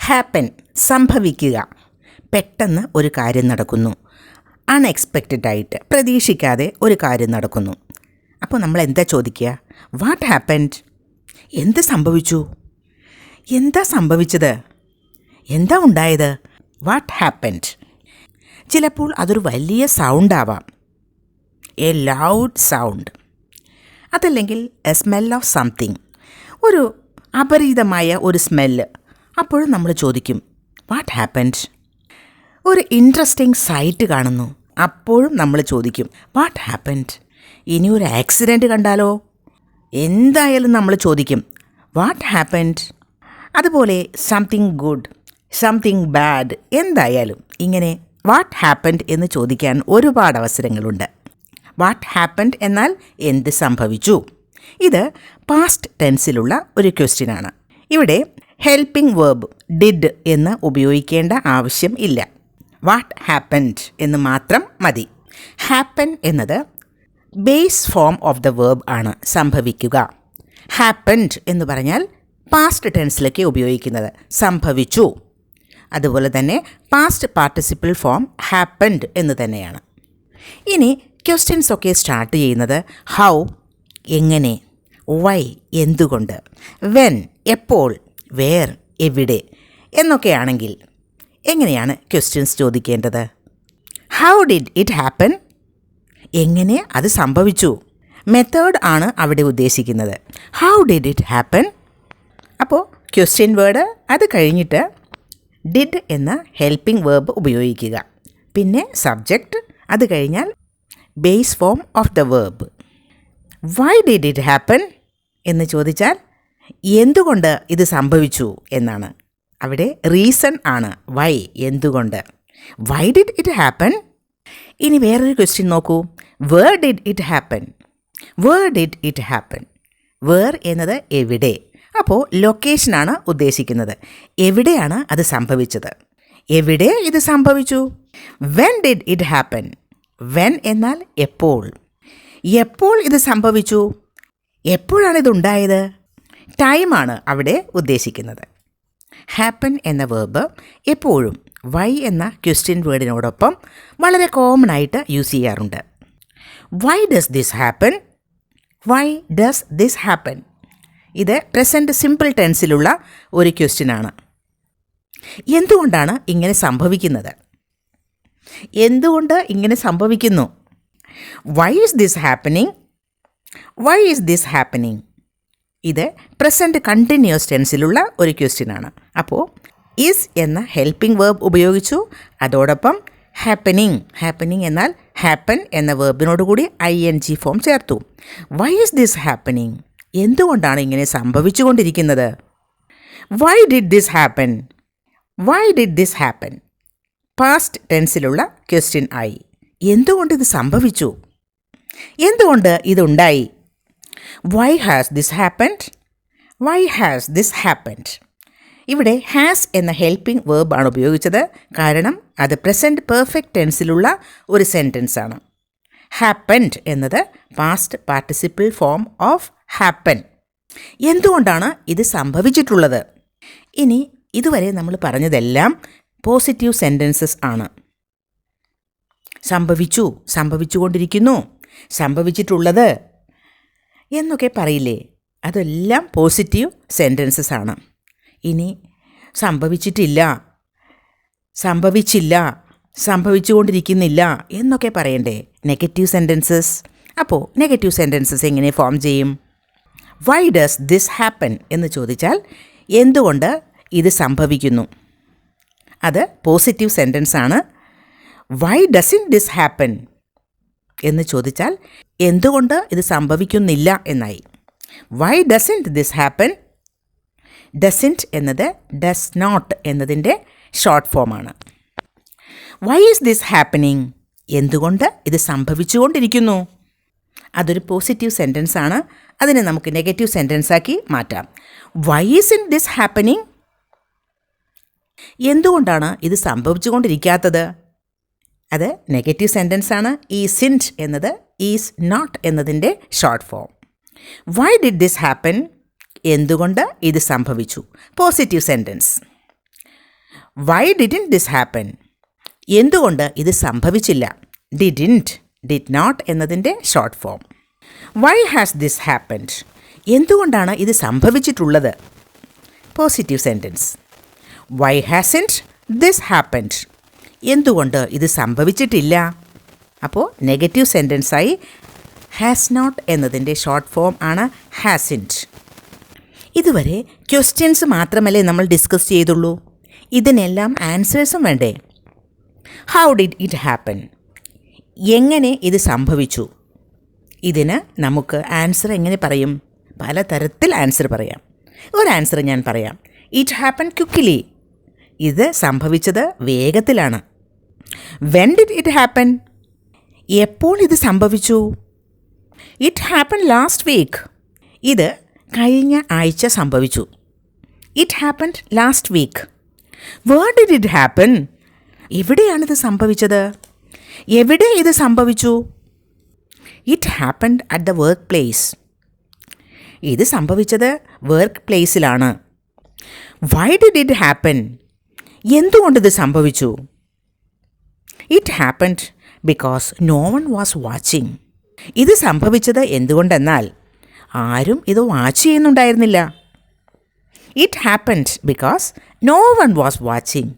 Happen സംഭവിക്കുക, പെട്ടെന്ന് ഒരു കാര്യം നടക്കുന്നു. അൺഎക്സ്പെക്റ്റഡായിട്ട്, പ്രതീക്ഷിക്കാതെ ഒരു കാര്യം നടക്കുന്നു. അപ്പോൾ നമ്മൾ എന്താ ചോദിക്കുക? What happened? എന്ത് സംഭവിച്ചു? എന്താ സംഭവിച്ചത്? എന്താ ഉണ്ടായത്? What happened? ചിലപ്പോൾ അതൊരു വലിയ സൗണ്ട് ആവാം, എ ലൗഡ് സൗണ്ട്. അതല്ലെങ്കിൽ എ സ്മെൽ ഓഫ് സംതിങ്, ഒരു അപരിചിതമായ ഒരു സ്മെല്ല്. അപ്പോഴും നമ്മൾ ചോദിക്കും വാട്ട് ഹാപ്പൻഡ്. ഒരു ഇൻട്രസ്റ്റിംഗ് സൈറ്റ് കാണുന്നു, അപ്പോഴും നമ്മൾ ചോദിക്കും വാട്ട് ഹാപ്പൻഡ്. ഇനി ഒരു ആക്സിഡൻറ്റ് കണ്ടാലോ? എന്തായാലും നമ്മൾ ചോദിക്കും വാട്ട് ഹാപ്പൻഡ്. അതുപോലെ സംതിങ് ഗുഡ്, സംതിങ് ബാഡ്, എന്തായാലും ഇങ്ങനെ വാട്ട് ഹാപ്പൻഡ് എന്ന് ചോദിക്കാൻ ഒരുപാട് അവസരങ്ങളുണ്ട്. വാട്ട് ഹാപ്പൻഡ് എന്നാൽ എന്ത് സംഭവിച്ചു. ഇത് പാസ്റ്റ് ടെൻസിലുള്ള ഒരു ക്വസ്റ്റ്യനാണ്. ഇവിടെ ഹെൽപ്പിംഗ് വേർബ് ഡിഡ് എന്ന് ഉപയോഗിക്കേണ്ട ആവശ്യം ഇല്ല. വാട്ട് ഹാപ്പൻഡ് എന്ന് മാത്രം മതി. ഹാപ്പൻ എന്നത് base form of the verb ആണ്, സംഭവിക്കുക. ഹാപ്പൻഡ് എന്ന് പറഞ്ഞാൽ പാസ്റ്റ് ടെൻസിലൊക്കെ ഉപയോഗിക്കുന്നത്, സംഭവിച്ചു. അതുപോലെ തന്നെ പാസ്റ്റ് പാർട്ടിസിപ്പിൾ ഫോം ഹാപ്പൻഡ് എന്ന് തന്നെയാണ്. ഇനി ക്വസ്റ്റ്യൻസ് ഒക്കെ സ്റ്റാർട്ട് ചെയ്യുന്നത് ഹൗ, എങ്ങനെ, വൈ, എന്തുകൊണ്ട്, വെൻ, എപ്പോൾ, വേർ, എവിടെ എന്നൊക്കെയാണെങ്കിൽ എങ്ങനെയാണ് ക്വസ്റ്റ്യൻസ് ചോദിക്കേണ്ടത്? How did it happen? എങ്ങനെ അത് സംഭവിച്ചു? മെത്തേഡ് ആണ് അവിടെ ഉദ്ദേശിക്കുന്നത്. How did it happen? അപ്പോൾ ക്വസ്റ്റ്യൻ വേർഡ്, അത് കഴിഞ്ഞിട്ട് ഡിഡ് എന്ന ഹെൽപ്പിംഗ് വേർബ് ഉപയോഗിക്കുക. പിന്നെ സബ്ജക്റ്റ്, അത് കഴിഞ്ഞാൽ base form of the verb. Y did it happen എന്ന് ചോദിച്ചാൽ എന്തുകൊണ്ട് ഇത് സംഭവിച്ചു എന്നാണ്. അവിടെ റീസൺ ആണ് വൈ, എന്തുകൊണ്ട്. Why did it happen? ഇനി വേറൊരു ക്വസ്റ്റ്യൻ നോക്കൂ. Where did it happen? Where did it happen? Where എന്നത് എവിടെ. അപ്പോൾ ലൊക്കേഷനാണ് ഉദ്ദേശിക്കുന്നത്. എവിടെയാണ് അത് സംഭവിച്ചത്? എവിടെ ഇത് സംഭവിച്ചു? When did it happen? When എന്നാൽ എപ്പോൾ. എപ്പോൾ ഇത് സംഭവിച്ചു? എപ്പോഴാണിതുണ്ടായത്? ടൈമാണ് അവിടെ ഉദ്ദേശിക്കുന്നത്. ഹാപ്പൻ എന്ന വേർബ് എപ്പോഴും വൈ എന്ന ക്വസ്റ്റ്യൻ വേർഡിനോടൊപ്പം വളരെ കോമൺ ആയിട്ട് യൂസ് ചെയ്യാറുണ്ട്. Why does this happen? Why does this happen? ഇത് പ്രസൻറ്റ് സിമ്പിൾ ടെൻസിലുള്ള ഒരു ക്വസ്റ്റ്യനാണ്. എന്തുകൊണ്ടാണ് ഇങ്ങനെ സംഭവിക്കുന്നത്? എന്തുകൊണ്ട് ഇങ്ങനെ സംഭവിക്കുന്നു? Why is this happening? Why is this happening? ഇത് പ്രസൻറ്റ് കണ്ടിന്യൂസ് ടെൻസിലുള്ള ഒരു ക്വസ്റ്റ്യനാണ്. അപ്പോൾ ഈസ് എന്ന ഹെൽപ്പിംഗ് വേർബ് ഉപയോഗിച്ചു, അതോടൊപ്പം ഹാപ്പനിങ്, ഹാപ്പനിങ് എന്നാൽ ഹാപ്പൻ എന്ന വേർബിനോട് കൂടി ING ഫോം ചേർത്തു. Why is this happening? എന്തുകൊണ്ടാണ് ഇങ്ങനെ സംഭവിച്ചു കൊണ്ടിരിക്കുന്നത്? Why did this happen? Why did this happen? Past ടെൻസിലുള്ള ക്വസ്റ്റ്യൻ ആയി. എന്തുകൊണ്ട് ഇത് സംഭവിച്ചു? എന്തുകൊണ്ട് ഇതുണ്ടായി? Why has this happened? Why has this happened? ഇവിടെ ഹാസ് എന്ന ഹെൽപ്പിംഗ് വേർബ് ആണ് ഉപയോഗിച്ചത്. കാരണം അത് പ്രസൻറ്റ് പെർഫെക്റ്റ് ടെൻസിലുള്ള ഒരു സെൻറ്റൻസ് ആണ്. ഹാപ്പൻഡ് എന്നത് past participle form of happen. എന്തുകൊണ്ടാണ് ഇത് സംഭവിച്ചിട്ടുള്ളത്? ഇനി ഇതുവരെ നമ്മൾ പറഞ്ഞതെല്ലാം പോസിറ്റീവ് സെൻറ്റൻസസ് ആണ്. സംഭവിച്ചു, സംഭവിച്ചുകൊണ്ടിരിക്കുന്നു, സംഭവിച്ചിട്ടുള്ളത് എന്നൊക്കെ പറയില്ലേ, അതെല്ലാം പോസിറ്റീവ് സെൻറ്റൻസസ് ആണ്. ഇനി സംഭവിച്ചിട്ടില്ല, സംഭവിച്ചില്ല, സംഭവിച്ചുകൊണ്ടിരിക്കുന്നില്ല എന്നൊക്കെ പറയണ്ടേ, നെഗറ്റീവ് സെൻറ്റൻസസ്. അപ്പോൾ നെഗറ്റീവ് സെൻറ്റൻസസ് എങ്ങനെ ഫോം ചെയ്യും? വൈ ഡസ് ദിസ് ഹാപ്പൻ എന്ന് ചോദിച്ചാൽ എന്തുകൊണ്ട് ഇത് സംഭവിക്കുന്നു, അത് പോസിറ്റീവ് സെൻറ്റൻസ് ആണ്. വൈ ഡസിൻ ദിസ് ഹാപ്പൻ എന്ന് ചോദിച്ചാൽ എന്തുകൊണ്ട് ഇത് സംഭവിക്കുന്നില്ല എന്നായി. Why doesn't this happen? Doesn't എന്നത് ഡസ് നോട്ട് എന്നതിൻ്റെ ഷോർട്ട് ഫോമാണ്. Why is this happening? എന്തുകൊണ്ട് ഇത് സംഭവിച്ചുകൊണ്ടിരിക്കുന്നു? അതൊരു പോസിറ്റീവ് സെൻറ്റൻസ് ആണ്. അതിനെ നമുക്ക് നെഗറ്റീവ് സെൻറ്റൻസ് ആക്കി മാറ്റാം. Why is this happening? എന്തുകൊണ്ടാണ് ഇത് സംഭവിച്ചുകൊണ്ടിരിക്കാത്തത്? അത് നെഗറ്റീവ് സെൻറ്റൻസ് ആണ്. ഈസിൻറ്റ് എന്നത് ഈസ് നോട്ട് എന്നതിൻ്റെ short form. Why did this happen? എന്തുകൊണ്ട് ഇത് സംഭവിച്ചു? Positive sentence. Why didn't this happen? എന്തുകൊണ്ട് ഇത് സംഭവിച്ചില്ല? ഡിഡിൻറ്റ്, ഡിഡ് നോട്ട് എന്നതിൻ്റെ short form. Why has this happened? എന്തുകൊണ്ടാണ് ഇത് സംഭവിച്ചിട്ടുള്ളത്? Positive sentence. Why hasn't this happened? എന്തുകൊണ്ട് ഇത് സംഭവിച്ചിട്ടില്ല? അപ്പോൾ നെഗറ്റീവ് സെൻറ്റൻസായി ഹാസ് നോട്ട് എന്നതിൻ്റെ ഷോർട്ട് ഫോം ആണ് ഹാസിൻറ്റ്. ഇതുവരെ ക്വസ്റ്റ്യൻസ് മാത്രമല്ലേ നമ്മൾ ഡിസ്കസ് ചെയ്തുള്ളൂ. ഇതിനെല്ലാം ആൻസേഴ്സും വേണ്ടേ? How did it happen? എങ്ങനെ ഇത് സംഭവിച്ചു? ഇതിന് നമുക്ക് ആൻസർ എങ്ങനെ പറയും? പലതരത്തിൽ ആൻസർ പറയാം. ഒരു ആൻസർ ഞാൻ പറയാം. It happen quickly. ഇത് സംഭവിച്ചത് വേഗത്തിലാണ്. When did it happen? എപ്പോൾ ഇത് സംഭവിച്ചു? It happen last week. ഇത് കഴിഞ്ഞ ആഴ്ച സംഭവിച്ചു. It happen last week. Where did it happen? എവിടെയാണിത് സംഭവിച്ചത്? എവിടെ ഇത് സംഭവിച്ചു? It happen at the work place. ഇത് സംഭവിച്ചത് വർക്ക് പ്ലേസിലാണ്. Why did it happen? എന്തുകൊണ്ടിത് സംഭവിച്ചു? It happen because no one was watching. ഇത് സംഭവിച്ചത് എന്തുകൊണ്ടെന്നാൽ ആരും ഇത് വാച്ച് ചെയ്യുന്നുണ്ടായിരുന്നില്ല. It happened because no one was watching.